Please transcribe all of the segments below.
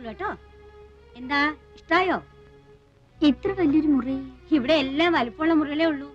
പറഞ്ഞിട്ടുള്ളൂ കേട്ടോ. എന്താ ഇഷ്ടായോ? ഇത്ര വലിയൊരു മുറി? ഇവിടെ എല്ലാം വലുപ്പമുള്ള മുറികളേ ഉള്ളൂ.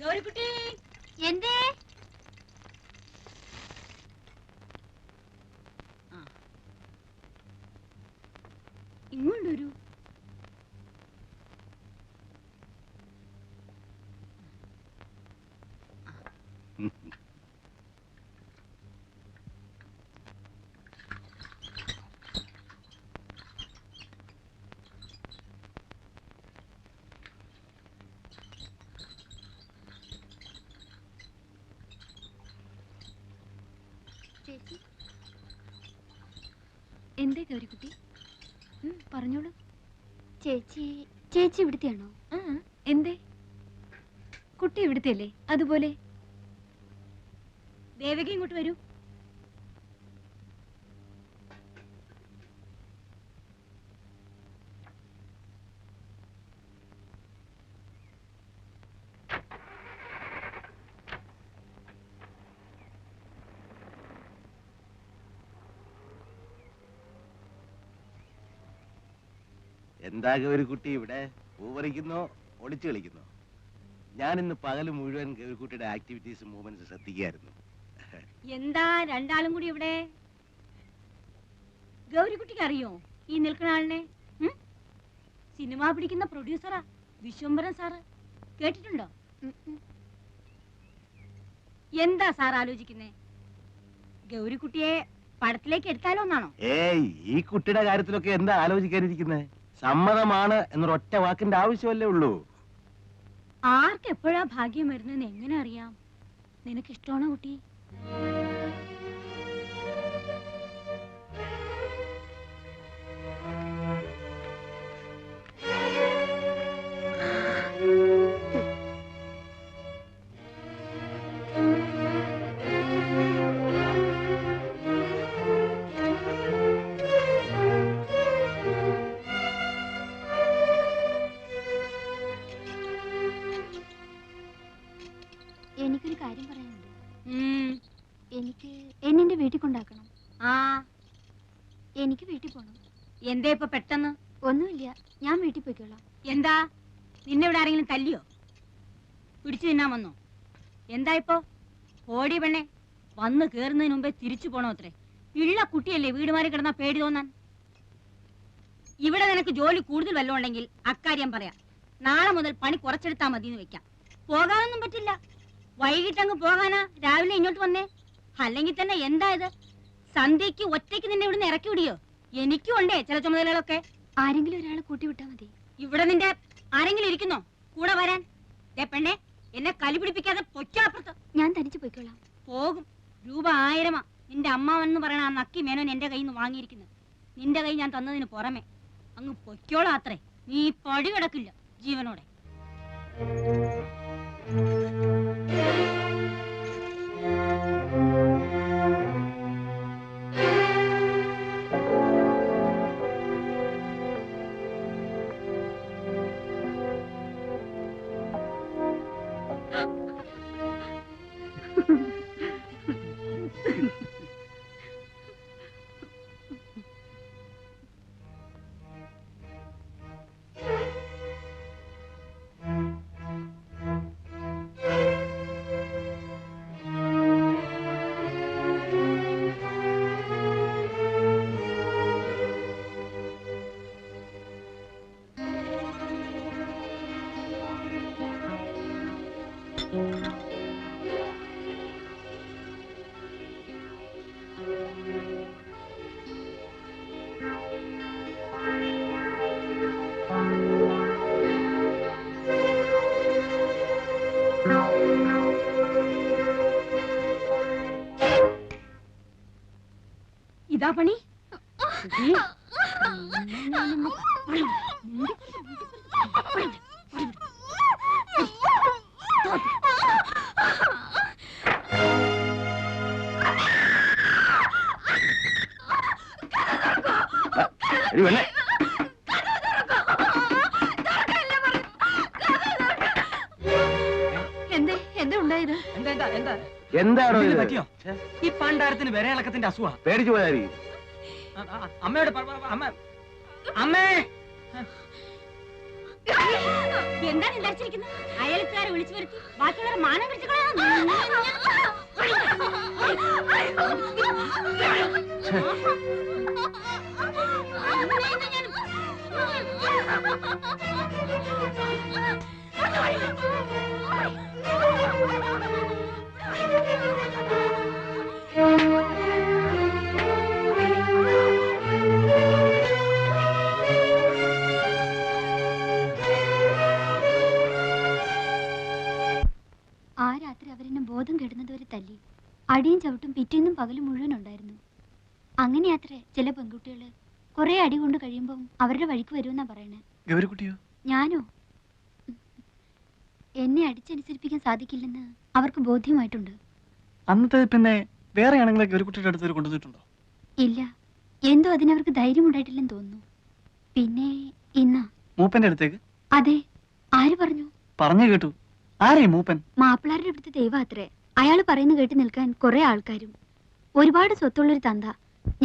ഗൗരിക്കുട്ടി, എന്തേ? ഇങ്ങോട്ടൊരു എന്തേ ഗൗരിക്കുട്ടി? പറഞ്ഞോളൂ. ചേച്ചി ചേച്ചി ഇവിടുത്തെയാണോ? എന്തേ? കുട്ടി ഇവിടുത്തെ അല്ലേ? അതുപോലെ ദേവകി ഇങ്ങോട്ട് വരൂ. എന്താ ഗൗരിക്കുട്ടി ഇവിടെ പൂവറിക്കുന്നോ ഒളിച്ചു കളിക്കുന്നോ? ഞാൻ ഇന്ന് പകല് മുഴുവൻ ഗൗരിക്കുട്ടിയുടെ ആക്ടിവിറ്റീസ് മൂവ്മെന്റ്സ് ശ്രദ്ധിക്കുകയായിരുന്നു. എന്താ രണ്ടാളും കൂടി ഇവിടെ? ഗൗരിക്കുട്ടിക്ക് അറിയോ ഈ നിൽക്കുന്ന ആളിനെ? സിനിമ പിടിക്കുന്ന പ്രൊഡ്യൂസറാ, വിശ്വംഭരൻ സാറ്. കേട്ടിട്ടുണ്ടോ? എന്താ സാർ ആലോചിക്കുന്നേ? ഗൗരിക്കുട്ടിയെ പടത്തിലേക്ക് എടുത്താലോ എന്നാണോ? ഏയ്, ഈ കുട്ടിയുടെ കാര്യത്തിലൊക്കെ എന്താ ആലോചിക്കാനിരിക്കുന്നേ? സമ്മതമാണ് എന്നൊരൊറ്റ വാക്കിന്റെ ആവശ്യമല്ലേ ഉള്ളൂ. ആർക്ക് എപ്പോഴാ ഭാഗ്യം വരുന്നെന്ന് എങ്ങനെ അറിയാം? നിനക്ക് ഇഷ്ടമാണോ കുട്ടി? എനിക്കൊരു കാര്യം പറയാനുണ്ട്. എനിക്ക് എന്നെ വീട്ടിൽ കൊണ്ടാക്കണം. എനിക്ക് വീട്ടിൽ പോണം. എന്താ ഇപ്പൊ പെട്ടെന്ന്? ഒന്നുമില്ല, ഞാൻ വീട്ടിൽ പോയിക്കോളാം. എന്താ, നിന്നെ ഇവിടെ ആരെങ്കിലും തല്ലിയോ? പിടിച്ചു തിന്നാൻ വന്നോ? എന്താ ഇപ്പൊ? ഓടി പെണ്ണെ, വന്ന് കേറുന്നതിന് മുമ്പേ തിരിച്ചു പോണോ അത്രേ? ഇള്ള കുട്ടിയല്ലേ വീട് മാറി കിടന്നാ പേടി തോന്നാൻ. ഇവിടെ നിനക്ക് ജോലി കൂടുതൽ വല്ലതും ഉണ്ടെങ്കിൽ അക്കാര്യം പറയാം. നാളെ മുതൽ പണി കുറച്ചെടുത്താ മതി എന്ന് വെക്കാം. പോകാനൊന്നും പറ്റില്ല. വൈകിട്ടങ്ങ് പോകാനാ രാവിലെ ഇങ്ങോട്ട് വന്നേ? അല്ലെങ്കിൽ തന്നെ എന്താ ഇത്? സന്ധ്യക്ക് ഒറ്റയ്ക്ക് നിന്നെ ഇവിടുന്ന് ഇറക്കി വിടിയോ? എനിക്കും ഉണ്ടേ ചില ചുമതലകളൊക്കെ. ആരെങ്കിലും ഒരാളെ കൂട്ടിവിട്ടാ മതി. ഇവിടെ നിന്റെ ആരെങ്കിലും ഇരിക്കുന്നോ കൂടെ വരാൻ? പെണ്ണെ, എന്നെ കലി പിടിപ്പിക്കാതെ പൊയ്ക്കാപ്പുറത്ത്. ഞാൻ തനിച്ചു പോയിക്കോളാം. പോകും. രൂപ 1000 നിന്റെ അമ്മാവെന്ന് പറയണ ആ നക്കി മേനോൻ എന്റെ കയ്യിൽ നിന്ന് വാങ്ങിയിരിക്കുന്നത്. നിന്റെ കൈ ഞാൻ തന്നതിന് പുറമെ അങ്ങ് പൊയ്ക്കോളാം അത്രേ. നീ പടി കിടക്കില്ല ജീവനോടെ. എന്താ പണി? വെണ്ണേ എന്താണോ ഇത്? പറ്റിയോ? ഈ പണ്ടാരത്തിന് വിരയിളക്കത്തിന്റെ അസുഖ. പേടിച്ചു പോയായിരിക്കും. അമ്മയോട് അമ്മ അമ്മേ എന്താണ് വിചാരിച്ചിരിക്കുന്നത്? അയൽക്കാരെ വിളിച്ചു വരുത്തി ബാക്കിയുള്ളവർ മാനം പിടിച്ചു ആ രാത്രി അവരെന്നെ ബോധം കെടുന്നതുവരെ തല്ലി. അടിയും ചവിട്ടും പിറ്റേന്നും പകലും മുഴുവൻ ഉണ്ടായിരുന്നു. അങ്ങനെയാത്രേ ചില പെൺകുട്ടികള് കുറെ അടി കൊണ്ട് കഴിയുമ്പം അവരുടെ വഴിക്ക് വരുമെന്നാ പറയണേ. ഗൗരിക്കുട്ടിയോ? ഞാനോ? എന്നെ അടിച്ചനുസരിപ്പിക്കാൻ സാധിക്കില്ലെന്ന് അവർക്ക് ബോധ്യമായിട്ടുണ്ട്. അന്നത്തെ പിന്നെ വേറെ ആണെങ്കിലെ ഗൗരിക്കുട്ടിയുടെ അടുത്ത് കൊണ്ടുവന്നിട്ടുണ്ടോ? ഇല്ല, എന്തോ അതിനവർക്ക് ധൈര്യം ഉണ്ടായിട്ടില്ലെന്ന് തോന്നുന്നു. പിന്നെ ഇന്നാ മൂപ്പന്റെ അടുത്തേക്ക്? അതെ. ആര് പറഞ്ഞു? പറഞ്ഞു കേട്ടു. ആരേ മൂപ്പൻ? മാപ്പിളാരുടെ അടുത്ത് ദൈവം അത്രേ. അയാൾ പറയുന്ന കേട്ട് നിൽക്കാൻ കുറെ ആൾക്കാരും. ഒരുപാട് സ്വത്തുള്ളൊരു തന്ത.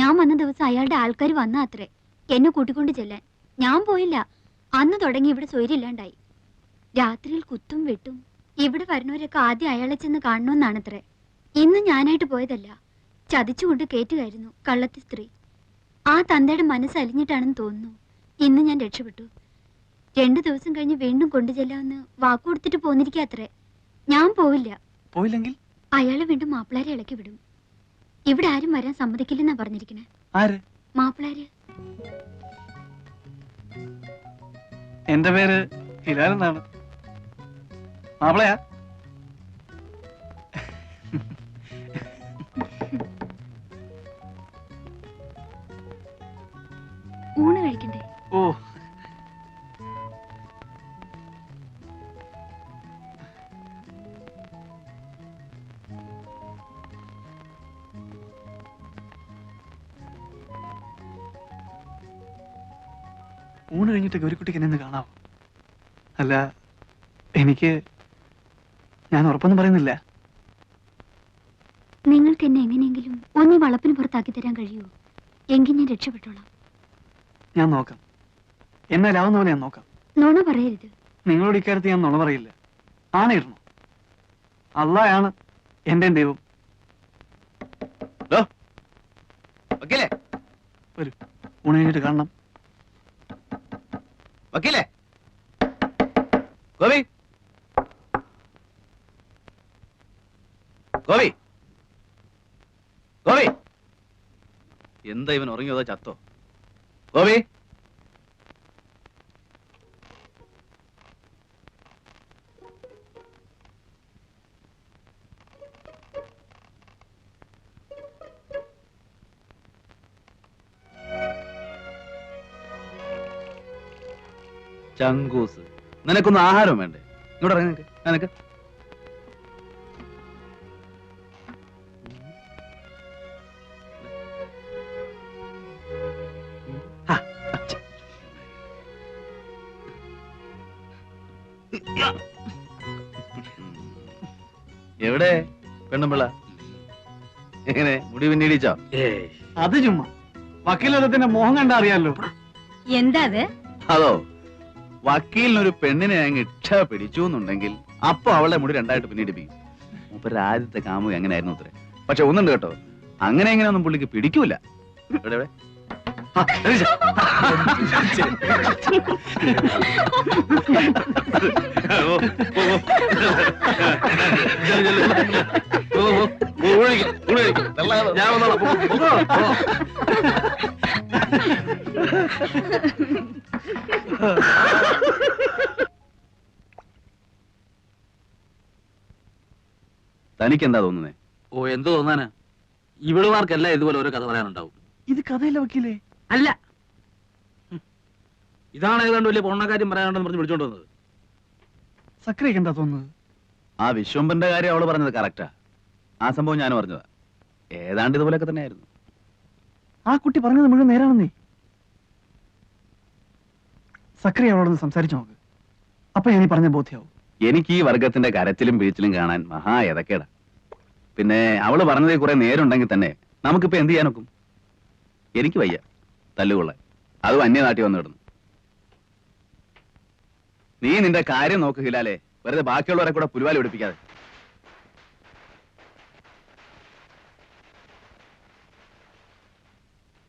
ഞാൻ വന്ന ദിവസം അയാളുടെ ആൾക്കാർ വന്ന അത്രേ എന്നെ കൂട്ടിക്കൊണ്ട് ചെല്ലാൻ. ഞാൻ പോയില്ല. അന്ന് തുടങ്ങി ഇവിടെ സ്വൈര്യമില്ലാണ്ടായി. രാത്രിയിൽ കുത്തും വെട്ടും. ഇവിടെ വരുന്നവരൊക്കെ ആദ്യം അയാളെ ചെന്ന് കാണണമെന്നാണത്രേ. ഇന്ന് ഞാനായിട്ട് പോയതല്ല, ചതിച്ചുകൊണ്ട് കേറ്റുകയായിരുന്നു കള്ളത്തി സ്ത്രീ. ആ തന്തയുടെ മനസ്സ് അലിഞ്ഞിട്ടാണെന്ന് തോന്നുന്നു ഇന്ന് ഞാൻ രക്ഷപ്പെട്ടു. 2 ദിവസം കഴിഞ്ഞ് വീണ്ടും കൊണ്ടുചെല്ലാമെന്ന് വാക്കുകൊടുത്തിട്ട് പോന്നിരിക്കാത്രേ. ഞാൻ പോവില്ല. പോയില്ലെങ്കിൽ അയാളെ വീണ്ടും മാപ്പിളാരെ ഇളക്കി വിടും. ഇവിടെ ആരും വരാൻ സമ്മതിക്കില്ലെന്നാ പറഞ്ഞിരിക്കണേ. ആര്? മാപ്പിളാര്. എന്റെ പേര് ഹിലാൽ എന്നാണ്. മാപ്പിളയാ? ഊണ് കഴിക്കണ്ടേ? ഓ, ഊണ് കഴിഞ്ഞിട്ട് ഗൗരിക്കുട്ടിക്ക് എന്നെ ഒന്ന് കാണാവോ? അല്ല, ഞാൻ ഉറപ്പൊന്നും പറയുന്നില്ല. നിങ്ങൾക്ക് എന്നെ എങ്ങനെയെങ്കിലും ഒന്നീ വളപ്പിന് പുറത്താക്കി തരാൻ കഴിയുമോ? എങ്കിൽ ഞാൻ രക്ഷപ്പെട്ടോളാം. ഞാൻ നോക്കാം. എന്നാലാവുന്ന പോലെ ഞാൻ നോക്കാം. നുണ പറയരുത്. നിങ്ങളോട് ഇക്കാര്യത്തിൽ ഞാൻ നുണ പറയില്ല. ആണയിരുന്നു. അള്ളായാണ് എന്റെ ദൈവം. വക്കീലേ, വരൂ, ഊണ് കഴിഞ്ഞിട്ട് കാണണം. വക്കീലേ, ഗോപി, ഗോപി, ഗോപി. എന്താ ഇവൻ ഉറങ്ങിയോ അതോ ചത്തോ? ഗോപി, ചങ്കൂസ്, നിനക്കൊന്നും ആഹാരം വേണ്ടേ? ഇങ്ങോട്ട് ഇറങ്ങി നിനക്ക്. നിനക്ക് എവിടെ പെണ്ണുമ്പിള്ള? എങ്ങനെ മുടി പിന്നീടിച്ചോ? അത് ചുമ്മാ വക്കീലത്തിന്റെ മോഹം കണ്ടാ അറിയാലോ. എന്താ അത്? അതോ, വക്കീലിനൊരു പെണ്ണിനെ അങ്ങ് ഇച്ഛ പിടിച്ചു എന്നുണ്ടെങ്കിൽ അപ്പൊ അവളെ മുടി രണ്ടായിട്ട് പിന്നീടിപ്പിക്കും. മൂപ്പരുടെ ആദ്യത്തെ കാമുക അങ്ങനെയായിരുന്നു അത്രേ. പക്ഷെ ഒന്നുണ്ട് കേട്ടോ, അങ്ങനെ എങ്ങനെയൊന്നും പുള്ളിക്ക് പിടിക്കൂല. എവിടെ എവിടെ? ആ, രതീഷ്. ഓ, ഓ, ഓ. ചെല്ല്, ചെല്ല്. ഓ, ഓ, ഓ, ഊഴിക്ക്, ഊഴിക്ക്. ഞാൻ വന്നോളാം. പോ, പോ, പോ. തനിക്ക് എന്താ തോന്നുന്നേ? ഓ, എന്ത് തോന്നാനാ? ഇവളുമാർക്കെല്ലാം ഇതുപോലെ ഓരോ കഥ പറയാനുണ്ടാവും. ഇത് കഥയില്ല വക്കീലേ. അല്ല. ഇതാണ് ഏതാണ്ട് വലിയ പൊണ്ണക്കാര്യം പറയാനുണ്ടെന്ന് പറഞ്ഞ് വിളിച്ചോണ്ട് വന്നത്. സക്രിയൊക്കെ എന്താ തോന്നുന്നത്? ആ വിശ്വംബന്റെ കാര്യം അവള് പറഞ്ഞത് കറക്റ്റാ. ആ സംഭവം ഞാൻ പറഞ്ഞതാ. ഏതാണ്ട് ഇതുപോലൊക്കെ തന്നെയായിരുന്നു. ആ കുട്ടി പറഞ്ഞത് മുഴുവൻ നേരാണെന്നേ. സക്രിയ അവളോടൊന്ന് സംസാരിച്ചു നോക്ക്. അപ്പൊ ഞാൻ ഈ പറഞ്ഞ ബോധ്യാവും. എനിക്ക് ഈ വർഗത്തിന്റെ കരച്ചിലും വീഴ്ചിലും കാണാൻ മഹാ എതക്കേടാ. പിന്നെ അവള് പറഞ്ഞതിൽ കുറെ നേരുണ്ടെങ്കിൽ തന്നെ നമുക്കിപ്പോ എന്ത് ചെയ്യാനൊക്കും? എനിക്ക് വയ്യ തല്ലുകൊള്ളാൻ, അതും അന്യനാട്ടിൽ വന്നു കിടന്നു. നീ നിന്റെ കാര്യം നോക്ക് ഹിലാലെ, വെറുതെ ബാക്കിയുള്ളവരെ കൂടെ പുലിവാലി പിടിപ്പിക്കാതെ.